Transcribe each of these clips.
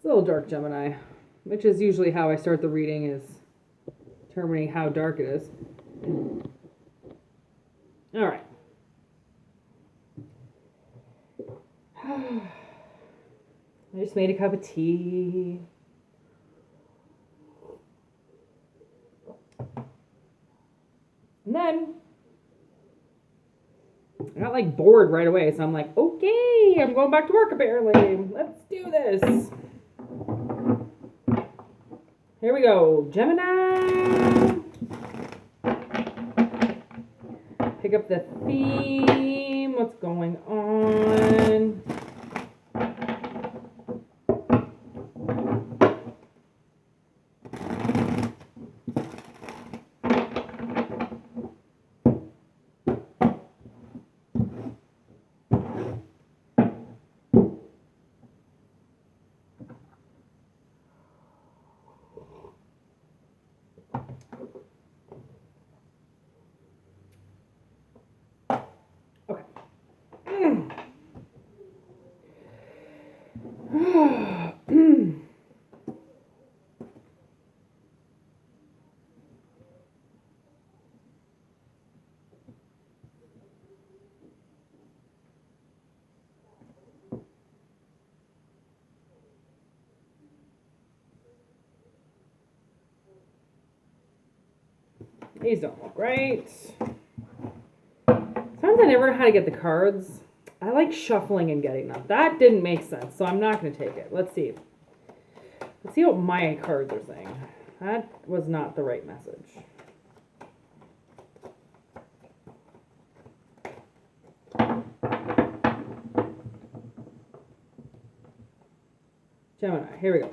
a little dark, Gemini, which is usually how I start the reading, is determining how dark it is. All right. I just made a cup of tea. And then I got like bored right away, so I'm like, okay, I'm going back to work apparently. Let's do this. Here we go, Gemini. Pick up the theme. What's going on? These don't look right. Sometimes I never know how to get the cards. I like shuffling and getting them. That didn't make sense, so I'm not going to take it. Let's see. Let's see what my cards are saying. That was not the right message. Gemini, here we go.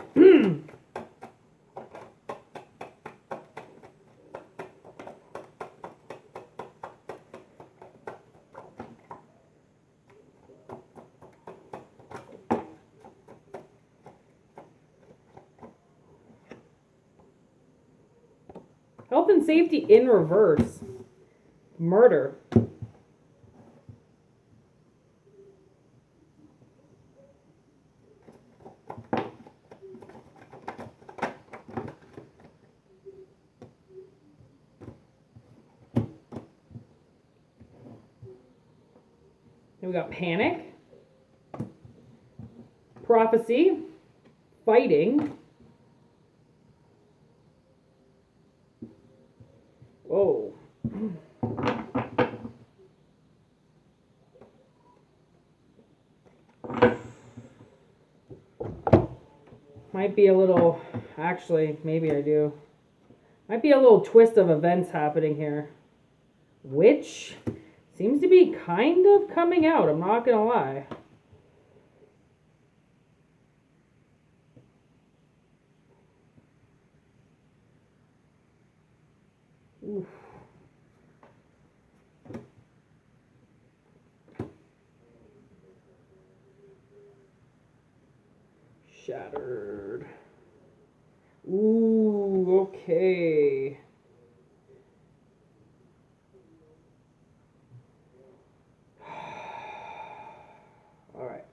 Health and safety in reverse. Murder. Then we got panic. Prophecy. Fighting. Whoa. Might be a little, actually, maybe I do. Might be a little twist of events happening here. Which seems to be kind of coming out, I'm not going to lie. Oof. Shattered. Ooh, okay. All right.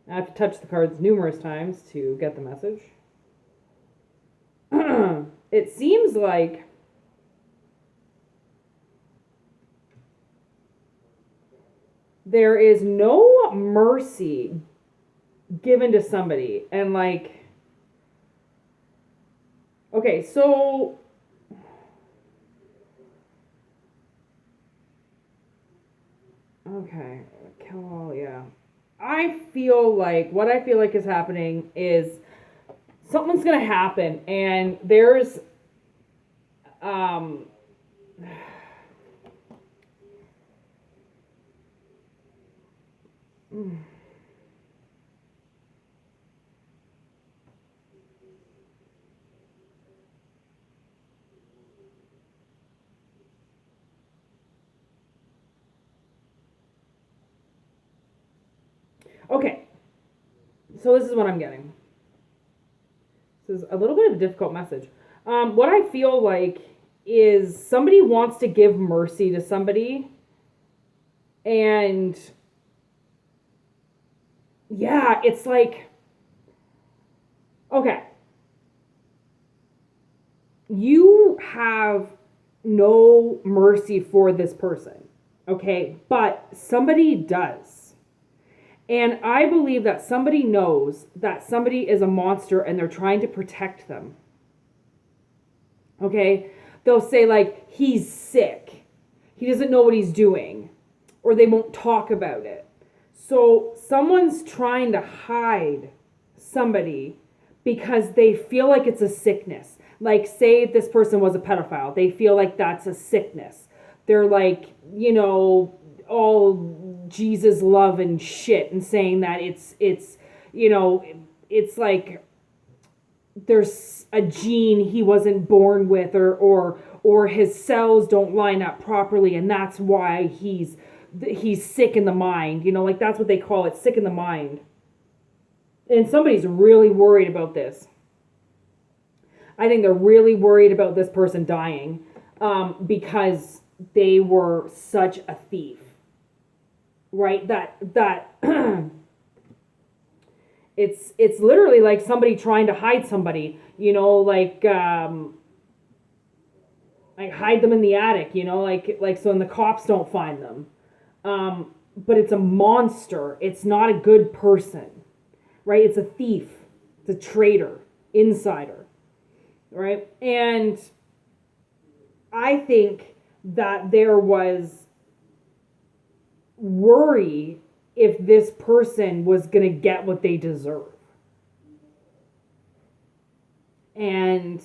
I have to touch the cards numerous times to get the message. It seems like there is no mercy given to somebody. And like, okay, so okay, kill all, yeah. I feel like what I feel like is happening is something's gonna happen, and there's okay, so this is what I'm getting. This is a little bit of a difficult message. What I feel like is somebody wants to give mercy to somebody, and yeah, it's like, okay, you have no mercy for this person, okay? But somebody does. And I believe that somebody knows that somebody is a monster and they're trying to protect them. Okay? They'll say, like, he's sick. He doesn't know what he's doing. Or they won't talk about it. So someone's trying to hide somebody because they feel like it's a sickness. Like, say this person was a pedophile. They feel like that's a sickness. They're like, all Jesus love and shit, and saying that it's it's like there's a gene he wasn't born with, or his cells don't line up properly, and that's why he's sick in the mind. Like, that's what they call it, sick in the mind. And somebody's really worried about this. I think they're really worried about this person dying, because they were such a thief, right? That it's literally like somebody trying to hide somebody, like hide them in the attic, like so, and the cops don't find them. But it's a monster. It's not a good person, right? It's a thief. It's a traitor, insider, right? And I think that there was worry if this person was going to get what they deserve. And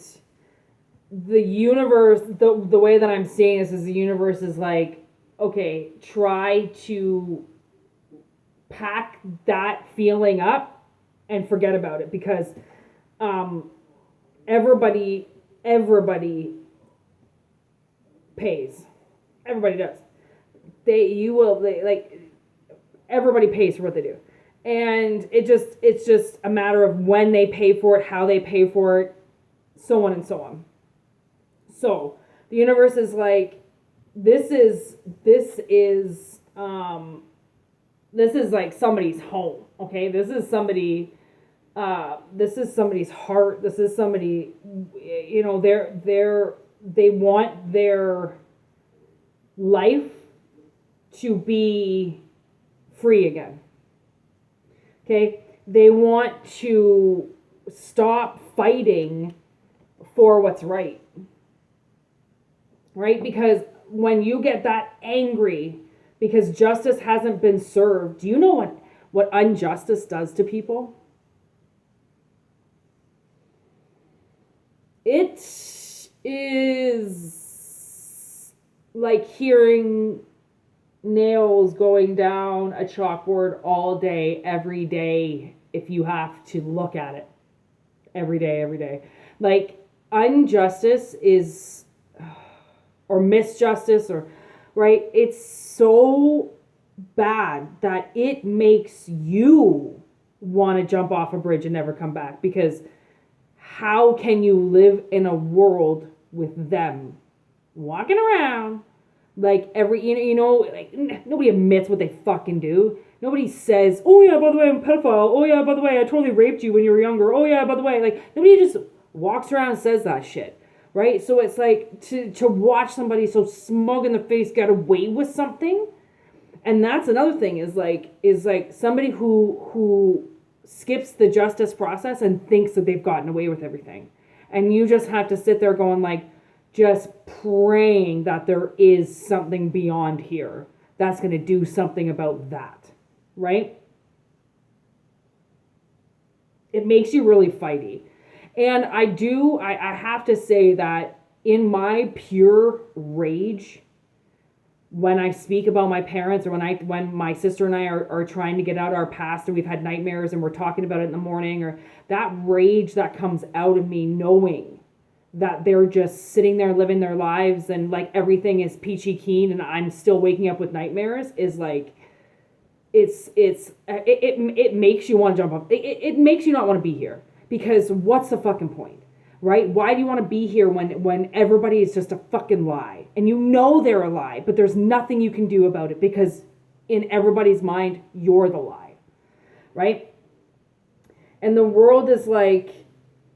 the universe, the way that I'm seeing this is the universe is like, okay, try to pack that feeling up and forget about it, because everybody pays. Everybody does. Everybody pays for what they do. And it's just a matter of when they pay for it, how they pay for it, so on and so on. So the universe is like, this is like somebody's home, okay? This is somebody's heart. This is somebody, they want their life to be free again. Okay? They want to stop fighting for what's right. Right? Because when you get that angry because justice hasn't been served, do you know what injustice does to people? It is like hearing nails going down a chalkboard all day, every day, if you have to look at it. Every day. Like, injustice is, or misjustice, or, right? It's so bad that it makes you want to jump off a bridge and never come back, because how can you live in a world with them walking around like like nobody admits what they fucking do. Nobody says, oh yeah, by the way, I'm a pedophile. Oh yeah, by the way, I totally raped you when you were younger. Oh yeah, by the way, like, nobody just walks around and says that shit, right? So it's like to watch somebody so smug in the face get away with something. And that's another thing, is like somebody who skips the justice process and thinks that they've gotten away with everything. And you just have to sit there going, like, just praying that there is something beyond here that's going to do something about that, right? It makes you really fighty. And I have to say that in my pure rage, when I speak about my parents, or when my sister and I are trying to get out our past, and we've had nightmares and we're talking about it in the morning, or that rage that comes out of me knowing that they're just sitting there living their lives and like everything is peachy keen and I'm still waking up with nightmares, is like, it makes you want to jump off. It makes you not want to be here, because what's the fucking point? Right? Why do you want to be here when everybody is just a fucking lie? And you know they're a lie, but there's nothing you can do about it, because in everybody's mind, you're the lie. right? And the world is like,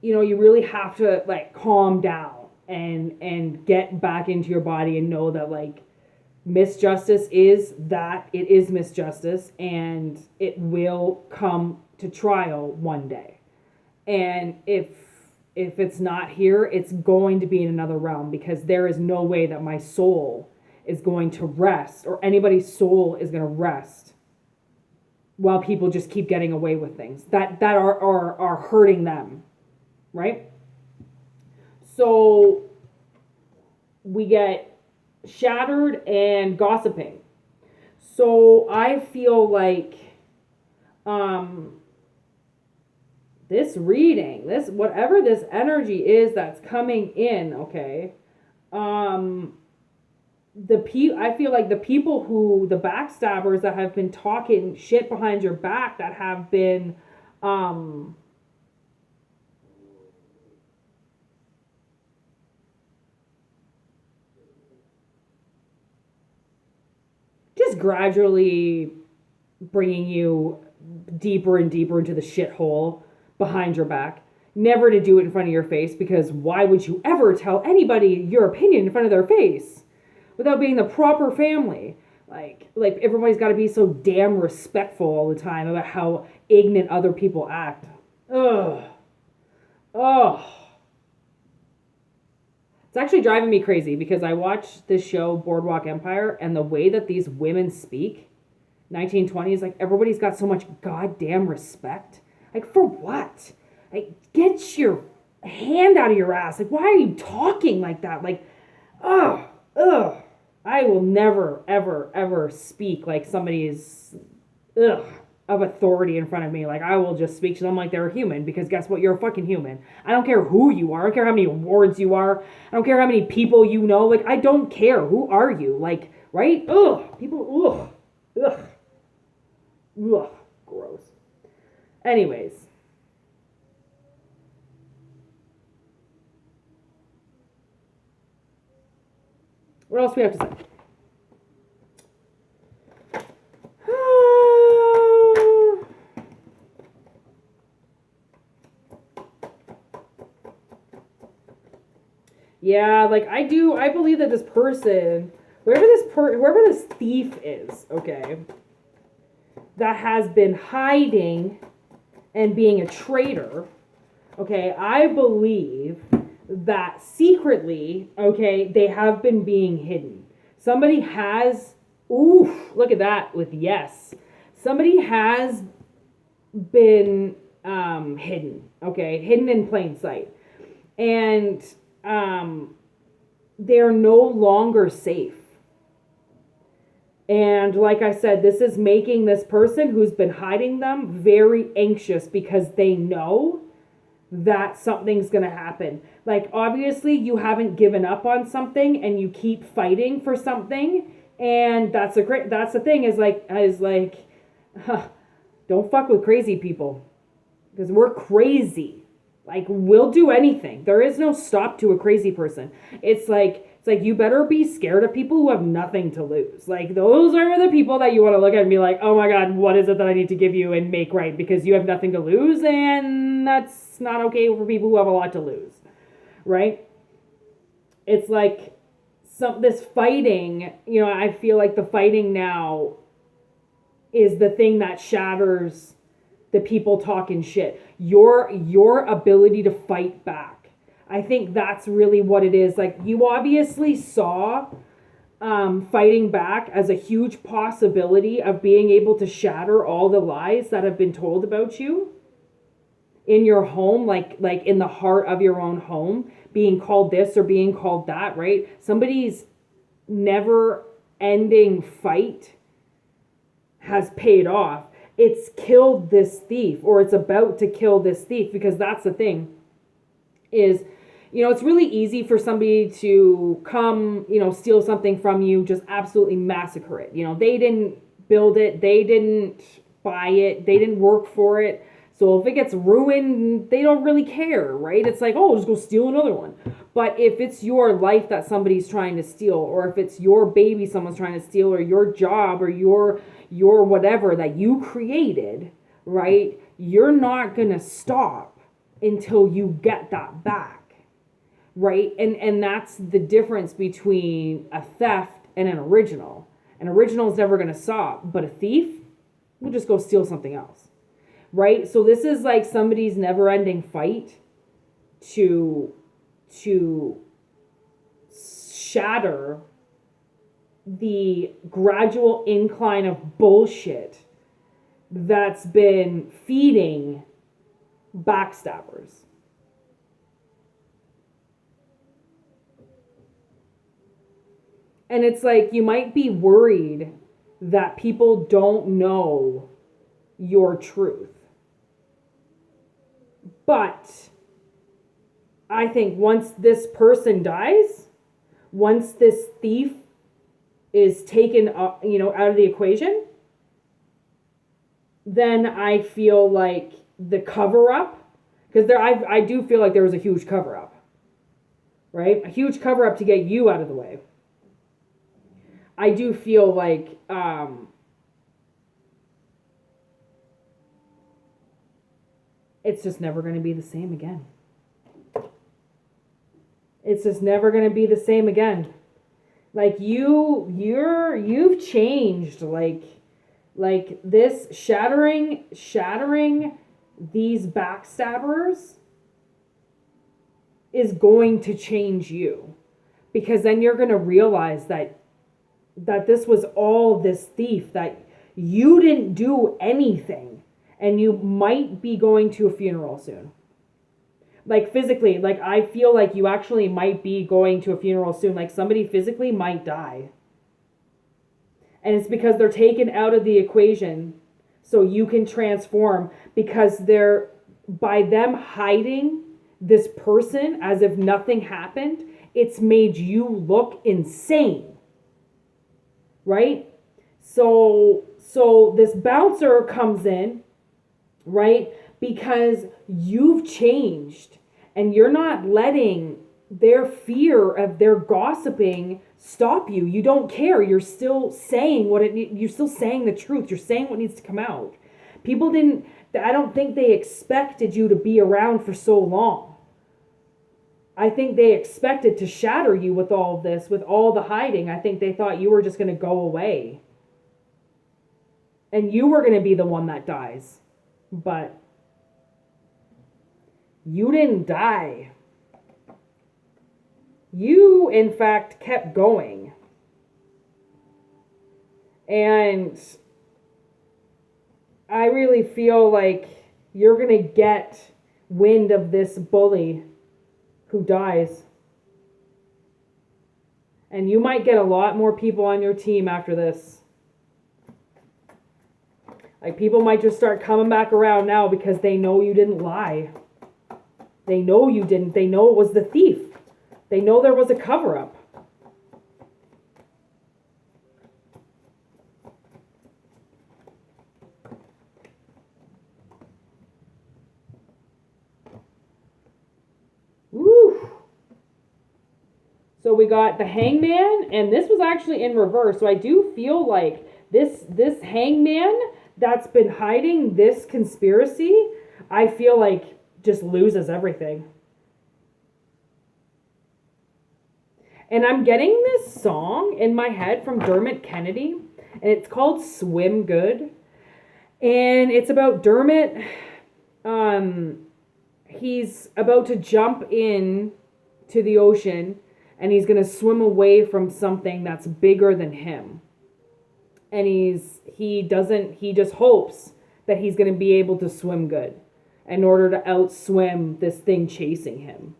you really have to like calm down and get back into your body and know that like misjustice is that it is misjustice and it will come to trial one day. And if it's not here, it's going to be in another realm, because there is no way that my soul is going to rest, or anybody's soul is going to rest while people just keep getting away with things that are hurting them, right? So we get shattered and gossiping. So I feel like this reading, this whatever this energy is that's coming in, okay, I feel like the people the backstabbers that have been talking shit behind your back, that have been just gradually bringing you deeper and deeper into the shithole behind your back. Never to do it in front of your face, because why would you ever tell anybody your opinion in front of their face without being the proper family? Like everybody's got to be so damn respectful all the time about how ignorant other people act. Ugh. Oh. It's actually driving me crazy, because I watched this show, Boardwalk Empire, and the way that these women speak, 1920s, like everybody's got so much goddamn respect. Like, for what? Like, get your hand out of your ass. Like, why are you talking like that? Like, ugh. I will never, ever, ever speak like somebody is, of authority in front of me. Like, I will just speak to them like they're a human, because guess what? You're a fucking human. I don't care who you are. I don't care how many awards you are. I don't care how many people you know. Like, I don't care. Who are you? Like, right? People, gross. Anyways. What else do we have to say? Yeah, like I believe that this person, whoever this thief is, okay, that has been hiding and being a traitor, okay, I believe that secretly, okay, they have been being hidden. Somebody has, look at that with yes. Somebody has been hidden, okay, hidden in plain sight. And they're no longer safe. And like I said, this is making this person who's been hiding them very anxious, because they know that something's going to happen. Like, obviously you haven't given up on something and you keep fighting for something. And that's the thing is like, don't fuck with crazy people, because we're crazy. Like, we'll do anything. There is no stop to a crazy person. It's like you better be scared of people who have nothing to lose. Like, those are the people that you want to look at and be like, oh my God, what is it that I need to give you and make right? Because you have nothing to lose, and that's not okay for people who have a lot to lose, right? It's like this fighting, I feel like the fighting now is the thing that shatters the people talking shit. Your ability to fight back. I think that's really what it is. Like, you obviously saw fighting back as a huge possibility of being able to shatter all the lies that have been told about you in your home, like in the heart of your own home, being called this or being called that, right? Somebody's never ending fight has paid off. It's killed this thief, or it's about to kill this thief, because that's the thing is, it's really easy for somebody to come, steal something from you, just absolutely massacre it. They didn't build it. They didn't buy it. They didn't work for it. So if it gets ruined, they don't really care, right? It's like, oh, just go steal another one. But if it's your life that somebody's trying to steal, or if it's your baby someone's trying to steal, or your job, or your whatever that you created, right? You're not going to stop until you get that back, right? And that's the difference between a theft and an original. An original is never going to stop, but a thief will just go steal something else, right? So this is like somebody's never-ending fight to shatter the gradual incline of bullshit that's been feeding backstabbers. And it's like you might be worried that people don't know your truth. But I think once this person dies, once this thief is taken out of the equation, then I feel like the cover up, because I do feel like there was a huge cover up, right? A huge cover up to get you out of the way. I do feel like it's just never going to be the same again. It's just never going to be the same again. Like you've changed, like this shattering these backstabbers is going to change you, because then you're going to realize that this was all this thief, that you didn't do anything, and you might be going to a funeral soon. Like physically, like I feel like you actually might be going to a funeral soon. Like somebody physically might die. And it's because they're taken out of the equation so you can transform, because by them hiding this person as if nothing happened, it's made you look insane. Right? So this bouncer comes in, right? Because you've changed and you're not letting their fear of their gossiping stop you. You don't care. You're still saying you're still saying the truth. You're saying what needs to come out. I don't think they expected you to be around for so long. I think they expected to shatter you with all of this, with all the hiding. I think they thought you were just going to go away. And you were going to be the one that dies. But you didn't die. You, in fact, kept going. And I really feel like you're going to get wind of this bully who dies. And you might get a lot more people on your team after this. Like, people might just start coming back around now because they know you didn't lie. They know you didn't. They know it was the thief. They know there was a cover-up. Woo! So we got the Hangman, and this was actually in reverse. So I do feel like this Hangman that's been hiding this conspiracy, I feel like just loses everything. And I'm getting this song in my head from Dermot Kennedy, and it's called Swim Good. And it's about Dermot. He's about to jump in to the ocean, and he's going to swim away from something that's bigger than him. And he just hopes that he's going to be able to swim good in order to outswim this thing chasing him.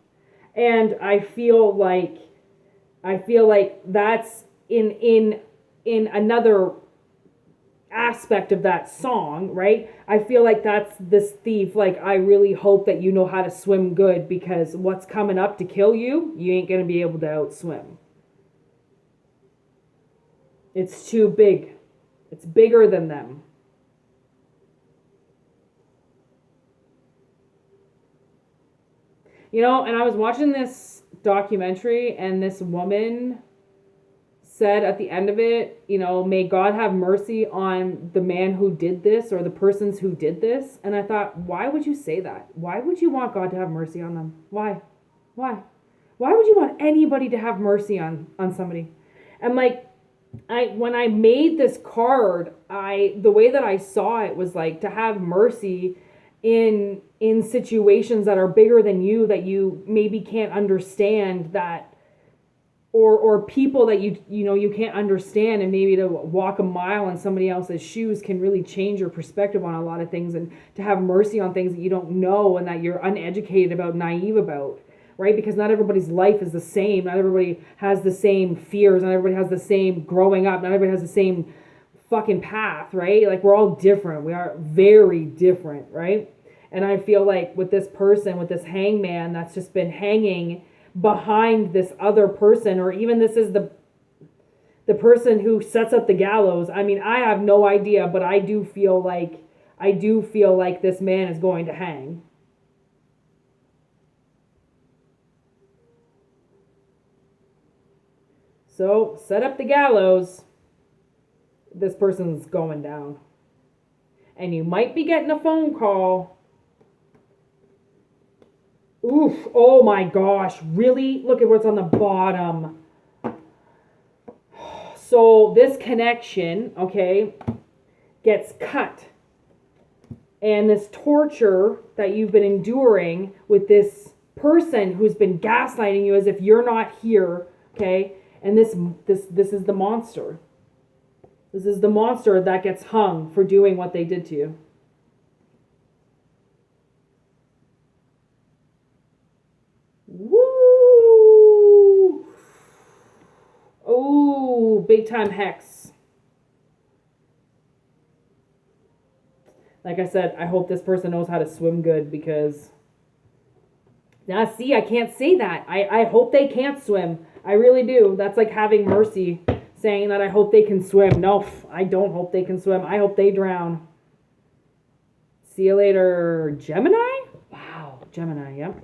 And I feel like that's in another aspect of that song, right? I feel like that's this thief. Like, I really hope that you know how to swim good, because what's coming up to kill you, you ain't going to be able to outswim. It's too big. It's bigger than them. You know, and I was watching this documentary, and this woman said at the end of it, you know, may God have mercy on the man who did this or the persons who did this. And I thought, why would you say that? Why would you want God to have mercy on them? Why? Why? Why would you want anybody to have mercy on somebody? And like, when I made this card, the way that I saw it was like to have mercy in situations that are bigger than you, that you maybe can't understand, that or people that you can't understand, and maybe to walk a mile in somebody else's shoes can really change your perspective on a lot of things, and to have mercy on things that you don't know and that you're uneducated about, naive about, right? Because not everybody's life is the same. Not everybody has the same fears. Not everybody has the same growing up. Not everybody has the same fucking path, right? Like, we're all different. We are very different, right? And I feel like with this person, with this hangman that's just been hanging behind this other person, or even this is the person who sets up the gallows. I mean, I have no idea, but I do feel like this man is going to hang. So, set up the gallows. This person's going down. And you might be getting a phone call. Oof, oh my gosh, really? Look at what's on the bottom. So this connection, okay, gets cut. And this torture that you've been enduring with this person who's been gaslighting you as if you're not here, okay? And this is the monster. This is the monster that gets hung for doing what they did to you. Woo! Oh, big time hex. Like I said, I hope this person knows how to swim good, because now see, I can't say that. I hope they can't swim. I really do. That's like having mercy, saying that I hope they can swim. No, I don't hope they can swim. I hope they drown. See you later, Gemini? Wow, Gemini, yep.